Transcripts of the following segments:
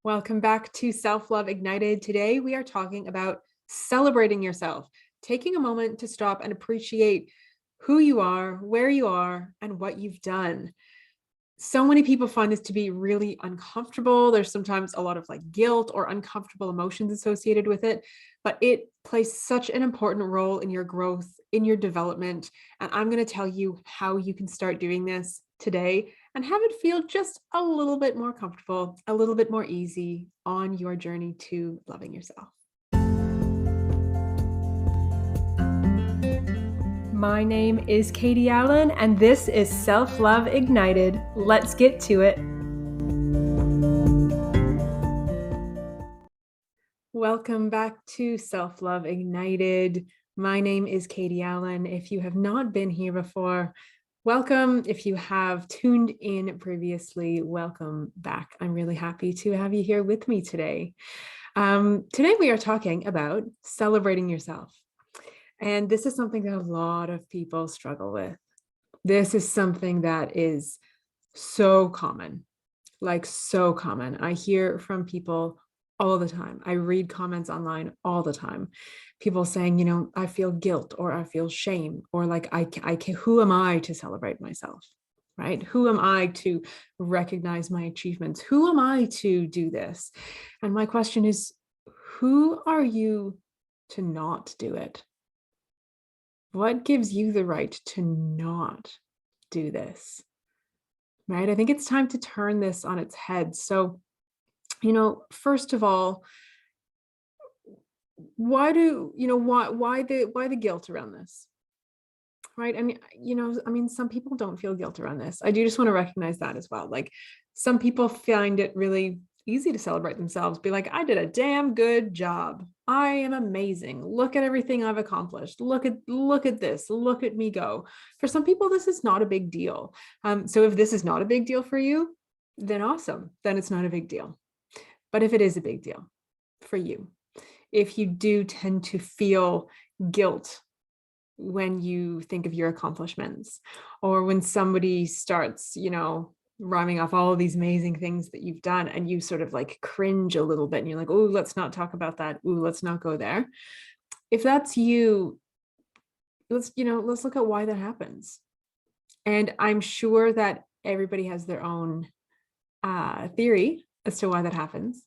Welcome back to Self-Love Ignited. Today, we are talking about celebrating yourself, taking a moment to stop and appreciate who you are, where you are, and what you've done. So many people find this to be really uncomfortable. There's sometimes a lot of guilt or uncomfortable emotions associated with it, but it plays such an important role in your growth, in your development. And I'm going to tell you how you can start doing this today and have it feel just a little bit more comfortable, a little bit more easy on your journey to loving yourself. My name is Katie Allen, and this is Self-Love Ignited. Let's get to it. Welcome back to Self-Love Ignited. My name is Katie Allen. If you have not been here before, welcome. If you have tuned in previously, welcome back. I'm really happy to have you here with me today. Today we are talking about celebrating yourself. And this is something that a lot of people struggle with. This is something that is so common, so common. I hear from people all the time. I read comments online all the time. People saying, I feel guilt or I feel shame or who am I to celebrate myself, right? Who am I to recognize my achievements? Who am I to do this? And my question is, who are you to not do it? What gives you the right to not do this? Right? I think it's time to turn this on its head. So, first of all, why the guilt around this? Right? Some people don't feel guilt around this. I do just want to recognize that as well. Some people find it really easy to celebrate themselves, be like, I did a damn good job. I am amazing. Look at everything I've accomplished. Look at this. Look at me go. For some people, this is not a big deal. So if this is not a big deal for you, then awesome. Then it's not a big deal. But if it is a big deal for you, if you do tend to feel guilt when you think of your accomplishments, or when somebody starts, rhyming off all of these amazing things that you've done and you sort of cringe a little bit and you're like, oh, let's not talk about that. Ooh, let's not go there. If that's you, let's look at why that happens. And I'm sure that everybody has their own theory as to why that happens.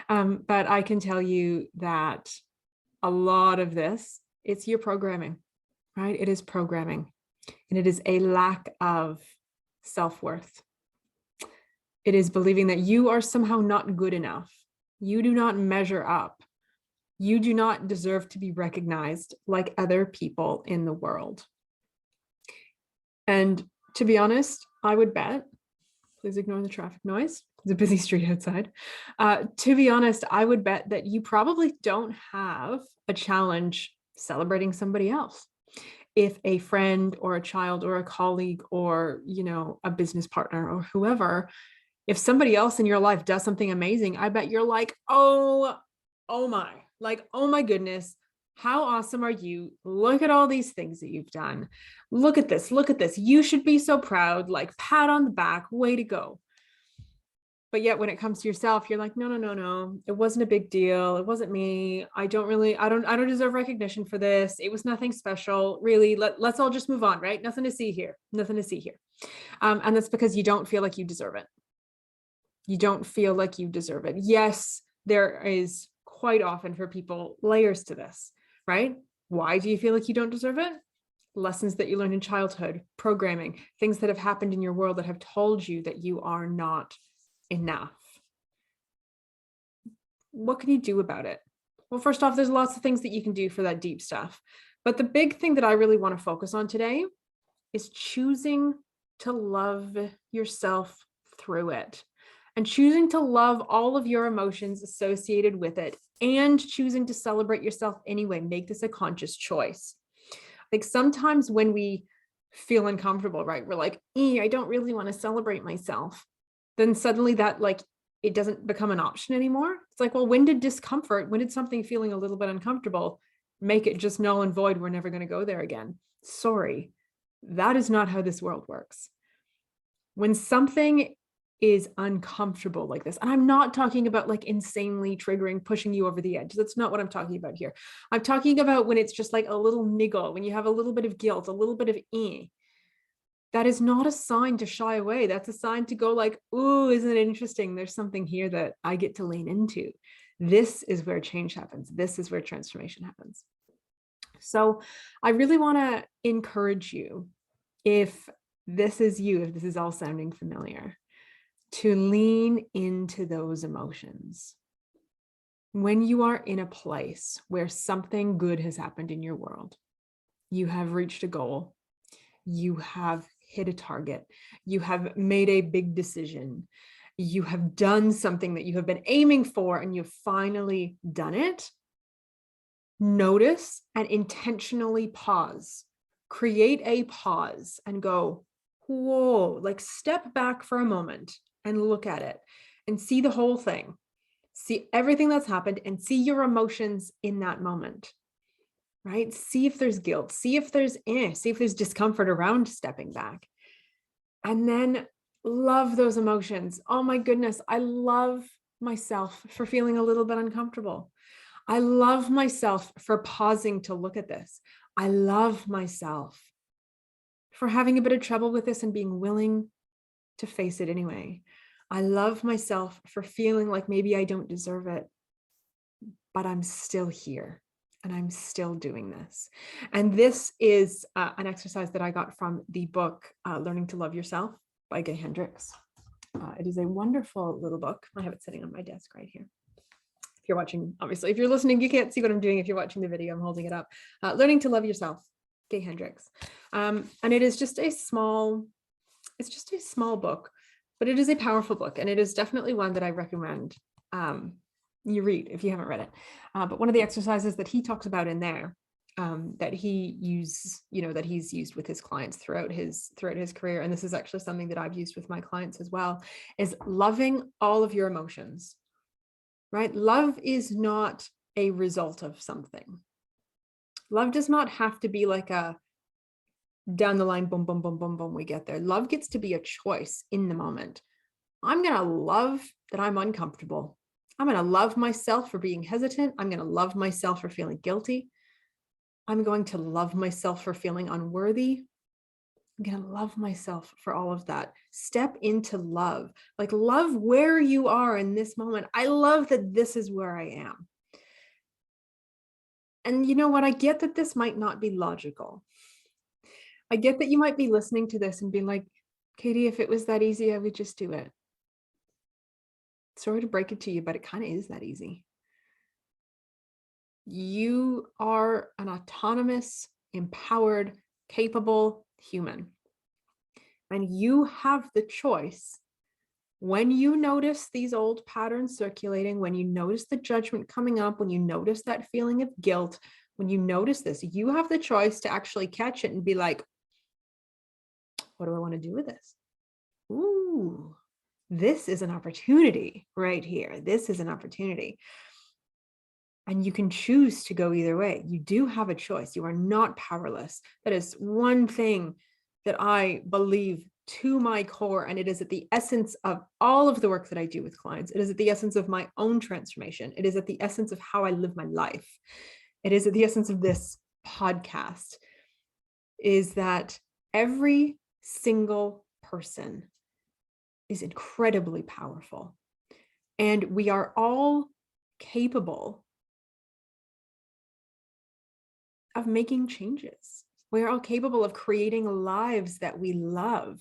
But I can tell you that a lot of this, it's your programming, right? It is programming, and it is a lack of self-worth. It is believing that you are somehow not good enough. You do not measure up. You do not deserve to be recognized like other people in the world. And to be honest, I would bet, please ignore the traffic noise. It's a busy street outside. To be honest, I would bet that you probably don't have a challenge celebrating somebody else. If a friend or a child or a colleague or, a business partner or whoever, if somebody else in your life does something amazing, I bet you're like, oh my goodness, how awesome are you? Look at all these things that you've done. Look at this. You should be so proud, pat on the back, way to go. But yet when it comes to yourself, you're like, no, it wasn't a big deal. It wasn't me. I don't deserve recognition for this. It was nothing special. Really, let's all just move on, right? Nothing to see here. And that's because you don't feel like you deserve it. You don't feel like you deserve it. Yes, there is quite often for people layers to this, right? Why do you feel like you don't deserve it? Lessons that you learned in childhood, programming, things that have happened in your world that have told you that you are not enough. What can you do about it? Well, first off, there's lots of things that you can do for that deep stuff. But the big thing that I really want to focus on today is choosing to love yourself through it, and choosing to love all of your emotions associated with it, and choosing to celebrate yourself anyway. Make this a conscious choice. Sometimes when we feel uncomfortable, right, we're like, I don't really want to celebrate myself. Then suddenly that it doesn't become an option anymore. It's like, well, when did something feeling a little bit uncomfortable make it just null and void? We're never going to go there again. Sorry, that is not how this world works. When something is uncomfortable like this. And I'm not talking about like insanely triggering, pushing you over the edge. That's not what I'm talking about here. I'm talking about when it's just like a little niggle, when you have a little bit of guilt, a little bit of that is not a sign to shy away. That's a sign to go like, ooh, isn't it interesting? There's something here that I get to lean into. This is where change happens. This is where transformation happens. So I really want to encourage you, if this is you, if this is all sounding familiar, to lean into those emotions. When you are in a place where something good has happened in your world, you have reached a goal, you have hit a target, you have made a big decision, you have done something that you have been aiming for, and you've finally done it, notice and intentionally pause. Create a pause and go, whoa, like step back for a moment and look at it and see the whole thing. See everything that's happened and see your emotions in that moment, right? See if there's guilt, see if there's discomfort around stepping back. And then love those emotions. Oh my goodness, I love myself for feeling a little bit uncomfortable. I love myself for pausing to look at this. I love myself for having a bit of trouble with this and being willing to face it anyway. I love myself for feeling like maybe I don't deserve it, but I'm still here and I'm still doing this. And this is an exercise that I got from the book, Learning to Love Yourself by Hendricks. It is a wonderful little book. I have it sitting on my desk right here. If you're watching, obviously, if you're listening, you can't see what I'm doing. If you're watching the video, I'm holding it up. Learning to Love Yourself, Hendricks. And it is just a small book, but it is a powerful book. And it is definitely one that I recommend you read if you haven't read it. But one of the exercises that he talks about in there that he's used with his clients throughout his career, and this is actually something that I've used with my clients as well, is loving all of your emotions, right? Love is not a result of something. Love does not have to be like a down the line, boom, boom, boom, boom, boom, we get there. Love gets to be a choice in the moment. I'm going to love that I'm uncomfortable. I'm going to love myself for being hesitant. I'm going to love myself for feeling guilty. I'm going to love myself for feeling unworthy. I'm going to love myself for all of that. Step into love, like love where you are in this moment. I love that this is where I am. And you know what? I get that this might not be logical. I get that you might be listening to this and be like, Katie, if it was that easy, I would just do it. Sorry to break it to you, but it kind of is that easy. You are an autonomous, empowered, capable human. And you have the choice, when you notice these old patterns circulating, when you notice the judgment coming up, when you notice that feeling of guilt, when you notice this, you have the choice to actually catch it and be like, what do I want to do with this? Ooh, this is an opportunity right here. This is an opportunity. And you can choose to go either way. You do have a choice. You are not powerless. That is one thing that I believe to my core. And it is at the essence of all of the work that I do with clients. It is at the essence of my own transformation. It is at the essence of how I live my life. It is at the essence of this podcast, is that every single person is incredibly powerful. And we are all capable of making changes. We are all capable of creating lives that we love.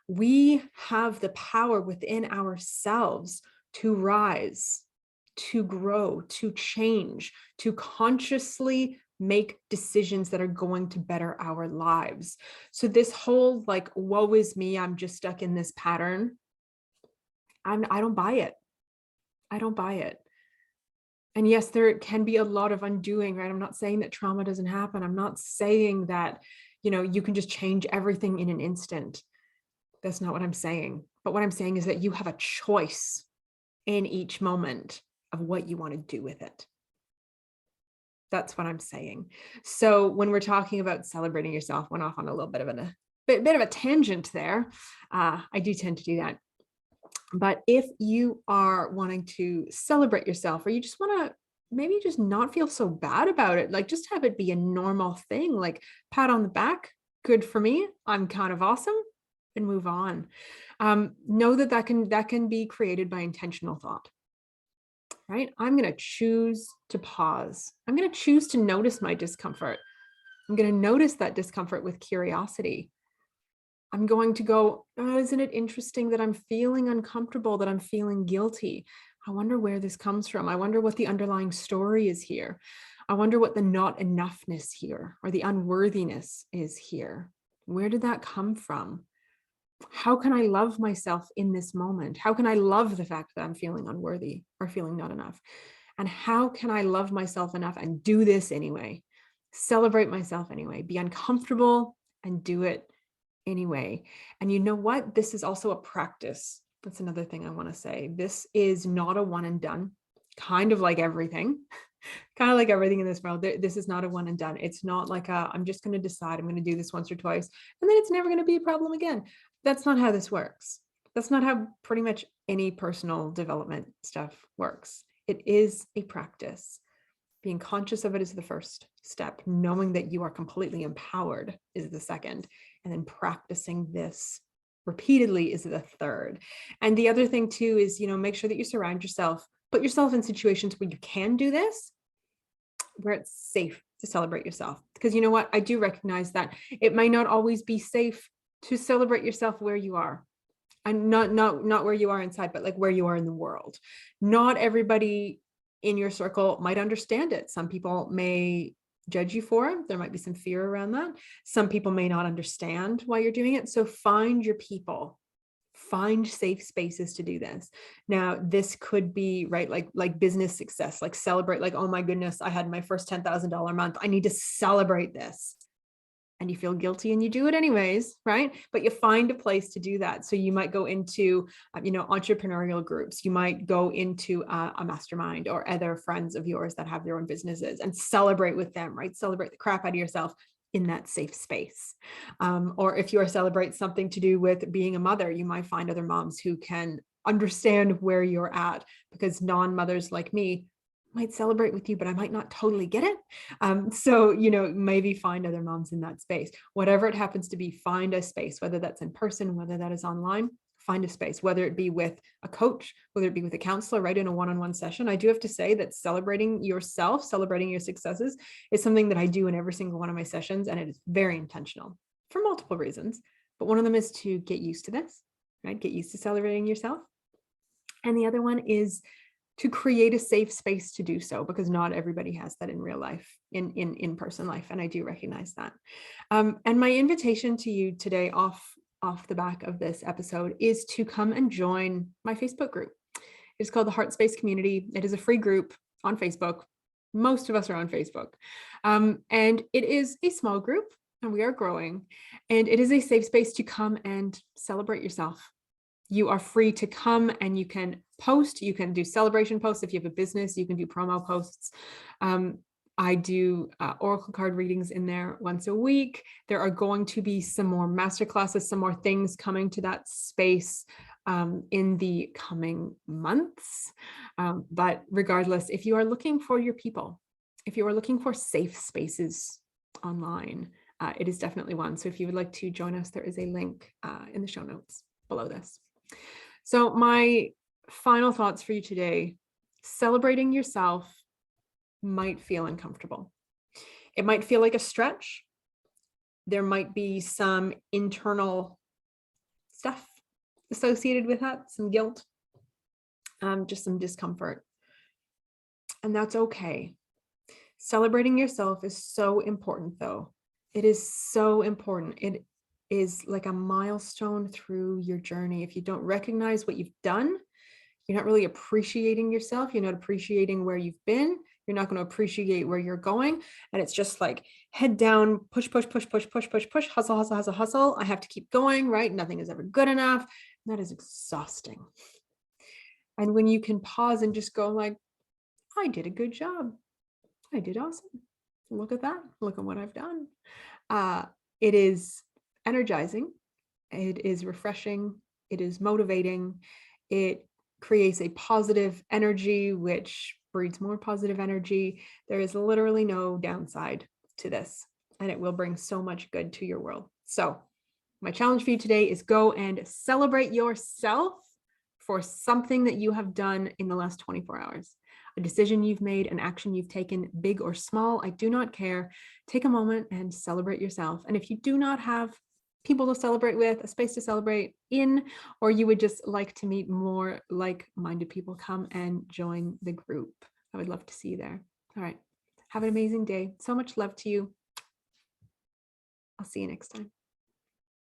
We have the power within ourselves to rise, to grow, to change, to consciously make decisions that are going to better our lives. So this whole like, woe is me, I'm just stuck in this pattern, I don't buy it. I don't buy it. And yes, there can be a lot of undoing, right? I'm not saying that trauma doesn't happen. I'm not saying that, you can just change everything in an instant. That's not what I'm saying. But what I'm saying is that you have a choice in each moment of what you want to do with it. That's what I'm saying. So when we're talking about celebrating yourself, went off on a little bit of a tangent there. I do tend to do that. But if you are wanting to celebrate yourself, or you just want to maybe just not feel so bad about it, like just have it be a normal thing, like pat on the back, good for me, I'm kind of awesome, and move on. Know that that can be created by intentional thought, right? I'm going to choose to pause. I'm going to choose to notice my discomfort. I'm going to notice that discomfort with curiosity. I'm going to go, oh, isn't it interesting that I'm feeling uncomfortable, that I'm feeling guilty? I wonder where this comes from. I wonder what the underlying story is here. I wonder what the not enoughness here or the unworthiness is here. Where did that come from? How can I love myself in this moment? How can I love the fact that I'm feeling unworthy or feeling not enough? And how can I love myself enough and do this anyway? Celebrate myself anyway, be uncomfortable and do it anyway. And you know what? This is also a practice. That's another thing I want to say. This is not a one and done, kind of like everything. Kind of like everything in this world. This is not a one and done. It's not like I'm just going to decide I'm going to do this once or twice, and then it's never going to be a problem again. That's not how this works. That's not how pretty much any personal development stuff works. It is a practice. Being conscious of it is the first step. Knowing that you are completely empowered is the second. And then practicing this repeatedly is the third. And the other thing too is, make sure that you surround yourself, put yourself in situations where you can do this, where it's safe to celebrate yourself. Because you know what? I do recognize that it might not always be safe to celebrate yourself where you are. And not where you are inside, but like where you are in the world. Not everybody in your circle might understand it. Some people may judge you for it. There might be some fear around that. Some people may not understand why you're doing it. So find your people. Find safe spaces to do this. Now, this could be right, like business success, like celebrate, like, oh my goodness, I had my first $10,000 month. I need to celebrate this. And you feel guilty and you do it anyways, right? But you find a place to do that. So you might go into, entrepreneurial groups. You might go into a mastermind or other friends of yours that have their own businesses and celebrate with them, right? Celebrate the crap out of yourself in that safe space. Or if you are celebrate something to do with being a mother, you might find other moms who can understand where you're at, because non-mothers like me might celebrate with you, but I might not totally get it. So, maybe find other moms in that space. Whatever it happens to be, find a space, whether that's in person, whether that is online, find a space, whether it be with a coach, whether it be with a counselor, right, in a one-on-one session. I do have to say that celebrating yourself, celebrating your successes is something that I do in every single one of my sessions. And it is very intentional for multiple reasons. But one of them is to get used to this, right? Get used to celebrating yourself. And the other one is to create a safe space to do so, because not everybody has that in real life, in-person life. And I do recognize that. And my invitation to you today off the back of this episode is to come and join my Facebook group. It's called the Heart Space Community. It is a free group on Facebook. Most of us are on Facebook. And it is a small group and we are growing, and it is a safe space to come and celebrate yourself. You are free to come and you can post, you can do celebration posts. If you have a business, you can do promo posts. I do oracle card readings in there once a week. There are going to be some more masterclasses, some more things coming to that space in the coming months. But regardless, if you are looking for your people, if you are looking for safe spaces online, it is definitely one. So if you would like to join us, there is a link in the show notes below this. So my final thoughts for you today: celebrating yourself might feel uncomfortable. It might feel like a stretch. There might be some internal stuff associated with that, some guilt, just some discomfort. And that's okay. Celebrating yourself is so important, though. It is so important. It is like a milestone through your journey. If you don't recognize what you've done, you're not really appreciating yourself. You're not appreciating where you've been. You're not going to appreciate where you're going. And it's just like head down, push, push, push, push, push, push, push, hustle, hustle, hustle, hustle. I have to keep going, right? Nothing is ever good enough. And that is exhausting. And when you can pause and just go like, I did a good job. I did awesome. Look at that. Look at what I've done. It is energizing. It is refreshing. It is motivating. It creates a positive energy, which breeds more positive energy. There is literally no downside to this, and it will bring so much good to your world. So my challenge for you today is go and celebrate yourself for something that you have done in the last 24 hours. A decision you've made, an action you've taken, big or small, I do not care. Take a moment and celebrate yourself. And if you do not have people to celebrate with, a space to celebrate in, or you would just like to meet more like-minded people, come and join the group. I would love to see you there. All right. Have an amazing day. So much love to you. I'll see you next time.